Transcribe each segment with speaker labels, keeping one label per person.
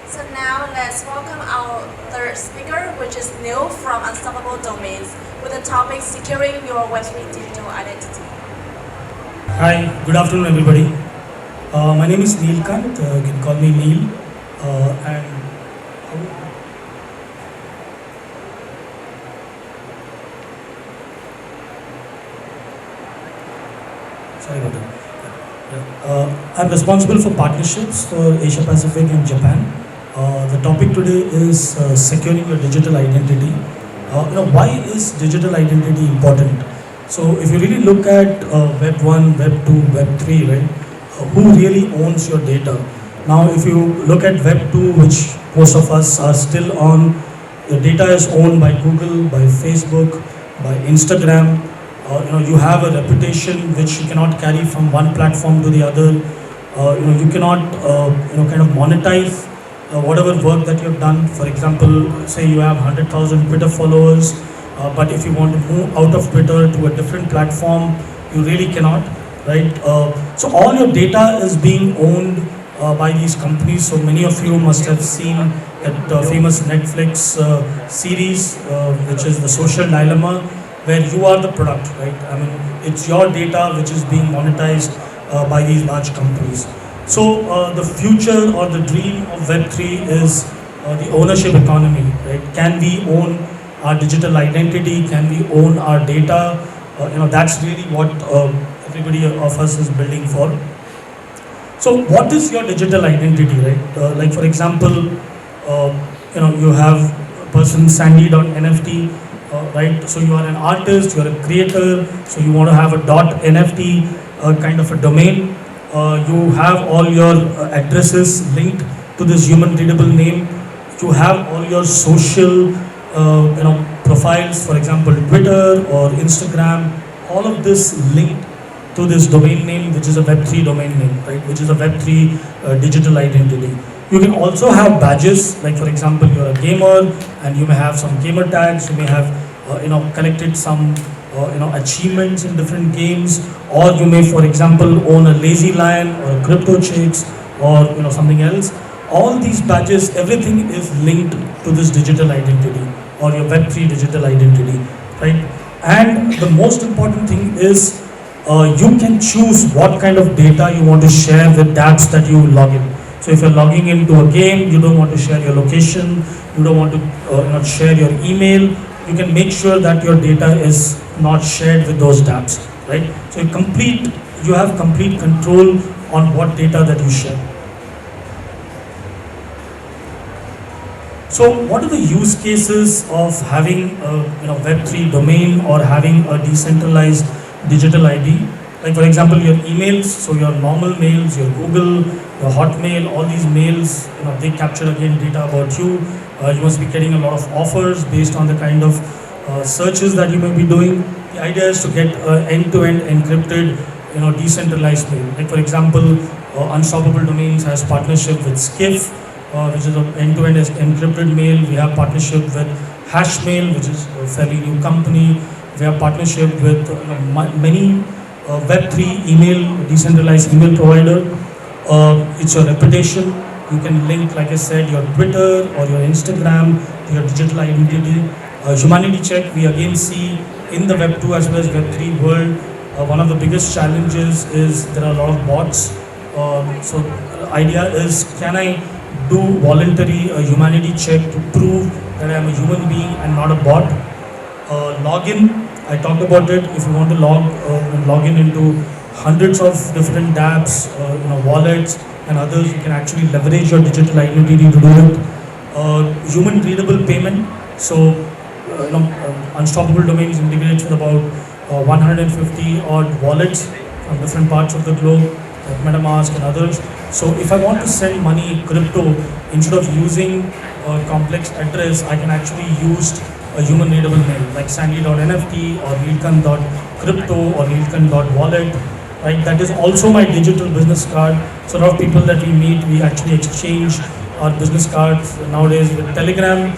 Speaker 1: So now let's welcome our third speaker, which is Neil from Unstoppable Domains, with the topic securing your Web3 digital identity.
Speaker 2: Hi, good afternoon, everybody. My name is Nilkanth. You can call me Neil. And sorry about that. I'm responsible for partnerships for Asia Pacific and Japan. The topic today is securing your digital identity. Why is digital identity important? So, if you really look at Web 1, Web 2, Web 3, right, who really owns your data? Now, if you look at Web 2, which most of us are still on, your data is owned by Google, by Facebook, by Instagram. You have a reputation which you cannot carry from one platform to the other. You cannot, kind of monetize whatever work that you've done. For example, say you have 100,000 Twitter followers, but if you want to move out of Twitter to a different platform, you really cannot, right? So all your data is being owned by these companies. So many of you must have seen that famous Netflix series, which is The Social Dilemma, where you are the product, right? I mean, it's your data which is being monetized by these large companies. So the future or the dream of Web3 is the ownership economy, right? Can we own our digital identity? Can we own our data? That's really what everybody of us is building for. So what is your digital identity, right? Like for example, you have a person Sandy.nft, right? So you are an artist, you are a creator, so you want to have a .nft kind of a domain. You have all your addresses linked to this human readable name. You have all your social profiles, for example Twitter or Instagram, all of this linked to this domain name, which is a Web3 domain name, right? Which is a Web3 digital identity. You can also have badges, like for example you're a gamer and you may have some gamer tags, you may have collected some achievements in different games, or you may, for example, own a lazy lion or a crypto chicks or something else. All these badges, everything is linked to this digital identity or your Web3 digital identity, right? And the most important thing is you can choose what kind of data you want to share with dApps that you log in. So if you're logging into a game, you don't want to share your location, you don't want to share your email, you can make sure that your data is not shared with those dApps, right? So you have complete control on what data that you share. So what are the use cases of having a Web3 domain or having a decentralized digital ID? Like for example, your emails, so your normal mails, your Google, your Hotmail, all these mails, they capture again data about you. You must be getting a lot of offers based on the kind of searches that you may be doing. The idea is to get end-to-end encrypted, decentralized mail. Like for example, Unstoppable Domains has partnership with Skiff, which is an end-to-end encrypted mail. We have partnership with Hashmail, which is a fairly new company. We have partnership with many Web3 email, decentralized email provider. It's your reputation. You can link, like I said, your Twitter or your Instagram to your digital identity. Humanity check, we again see in the Web 2 as well as Web 3 world, one of the biggest challenges is there are a lot of bots. So the idea is, can I do voluntary humanity check to prove that I am a human being and not a bot? Login, I talked about it. If you want to log in into hundreds of different dApps, wallets and others, you can actually leverage your digital identity to do it. Human readable payment. So, Unstoppable Domains integrates with about 150 odd wallets from different parts of the globe, like MetaMask and others. So, if I want to send money crypto, instead of using a complex address, I can actually use a human readable name like Sandy.nft or Nilkanth.crypto or Nilkanth.wallet. Right, that is also my digital business card. So a lot of people that we meet, we actually exchange our business cards nowadays with Telegram.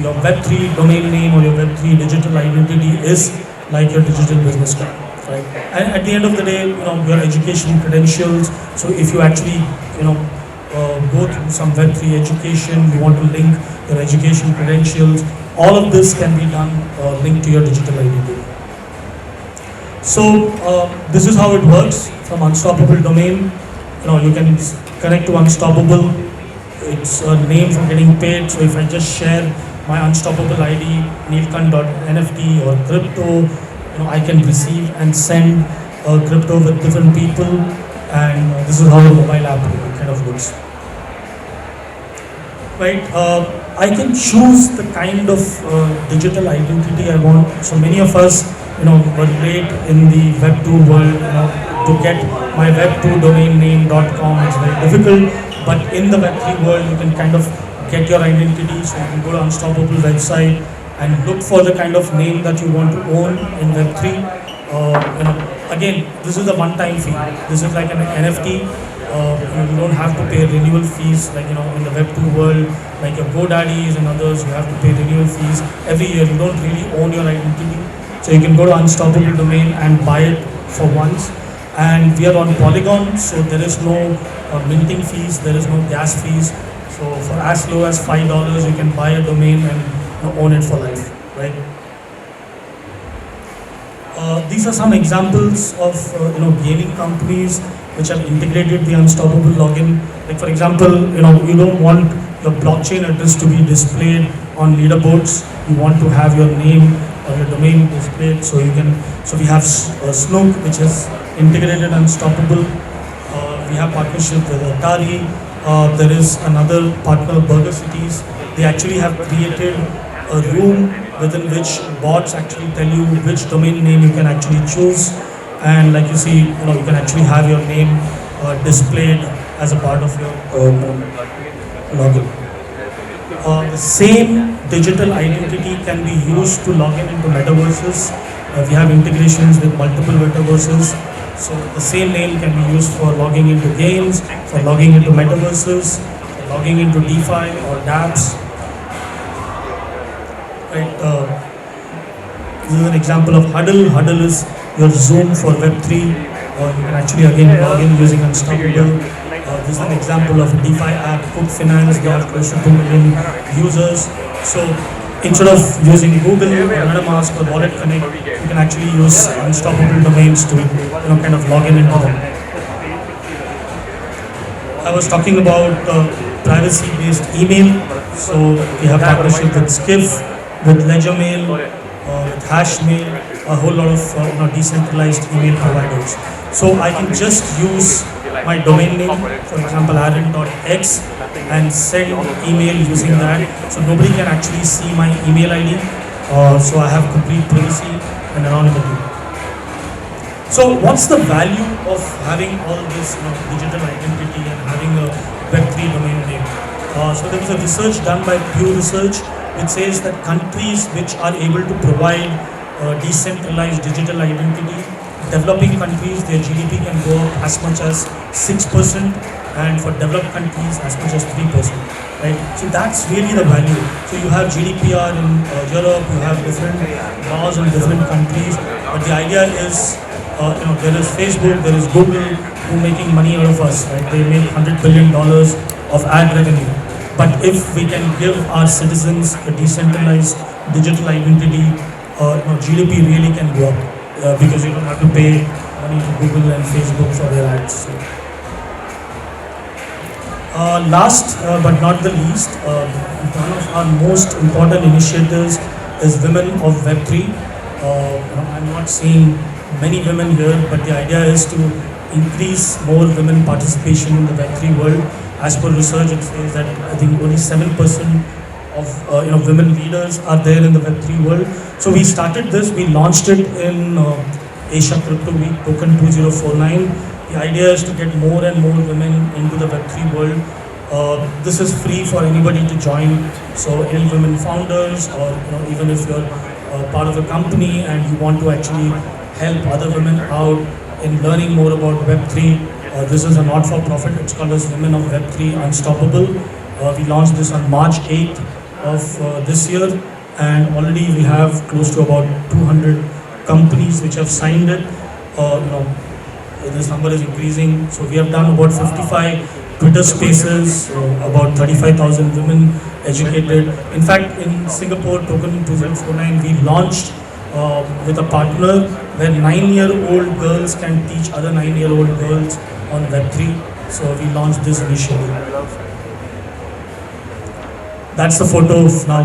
Speaker 2: Your Web3 domain name or your Web3 digital identity is like your digital business card, right? And at the end of the day, your education credentials. So if you actually, go through some Web3 education, you want to link your education credentials, all of this can be done linked to your digital identity. So this is how it works from Unstoppable domain. You can connect to Unstoppable. It's a name for getting paid. So if I just share my Unstoppable ID, Nilkanth.nft or crypto, I can receive and send crypto with different people, and this is how the mobile app kind of looks. Right, I can choose the kind of digital identity I want. So many of us, were late in the Web2 world. To get my Web2 domain name.com, it's very difficult. But in the Web3 world, you can kind of get your identity. So you can go to Unstoppable website and look for the kind of name that you want to own in Web3. Again, this is a one-time fee. This is like an NFT. You don't have to pay renewal fees like in the Web2 world, like your GoDaddies and others. You have to pay renewal fees every year. You don't really own your identity. So you can go to Unstoppable domain and buy it for once. And we are on Polygon, so there is no minting fees, there is no gas fees. So for as low as $5, you can buy a domain and own it for life, right? These are some examples of gaming companies which have integrated the Unstoppable login. Like for example, you don't want your blockchain address to be displayed on leaderboards. You want to have your name or your domain displayed. So we have Snook, which is integrated Unstoppable. We have partnership with Atari. There is another partner, Burger Cities. They actually have created a room within which bots actually tell you which domain name you can actually choose, and like you see, you can actually have your name displayed as a part of your login. The same digital identity can be used to log into metaverses. We have integrations with multiple metaverses. So the same name can be used for logging into games, for logging into metaverses, for logging into DeFi or dApps. Right, this is an example of Huddle. Huddle is your Zoom for Web3. You can actually again log in using Unstoppable. This is an example of a DeFi app, Cook Finance. They have close to 2 million users. So instead of using Google or MetaMask or Wallet Connect, you can actually use Unstoppable domains to kind of log in into them. I was talking about privacy-based email. So we have partnership with Skiff, with LedgerMail, with Hashmail, a whole lot of decentralized email providers. So I can just use my domain name, for example, aaron.x, and send email using that. So nobody can actually see my email ID. So I have complete privacy and anonymity. So what's the value of having all this digital identity and having a Web3 domain name? So there was a research done by Pew Research which says that countries which are able to provide decentralized digital identity, developing countries, their GDP can go up as much as 6%, and for developed countries as much as 3%. Right? So that's really the value. So you have GDPR in Europe, you have different laws in different countries, but the idea is, there is Facebook, there is Google who are making money out of us. Right? They make $100 billion of ad revenue. But if we can give our citizens a decentralized digital identity, GDP really can go up because you don't have to pay money to Google and Facebook for their ads. Last but not the least, one of our most important initiatives is Women of Web3. I'm not seeing many women here, but the idea is to increase more women participation in the Web3 world. As per research, it says that I think only 7% of women leaders are there in the Web3 world. So we started this. We launched it in Asia Crypto Week Token 2049. The idea is to get more and more women into the Web3 world. This is free for anybody to join. So any women founders, or even if you're part of a company and you want to actually help other women out in learning more about Web3. This is a not-for-profit. It's called as Women of Web3 Unstoppable. We launched this on March 8th of this year, and already we have close to about 200 companies which have signed it. This number is increasing. So we have done about 55 Twitter Spaces, about 35,000 women educated. In fact, in Singapore, Token 2049, we launched with a partner where 9-year-old girls can teach other 9-year-old girls on Web3. So we launched this initiative. That's the photo of now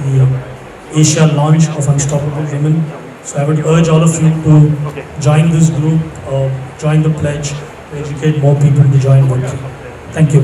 Speaker 2: the Asia launch of Unstoppable Women. So I would urge all of you to join this group, join the pledge, to educate more people to join Web3. Thank you.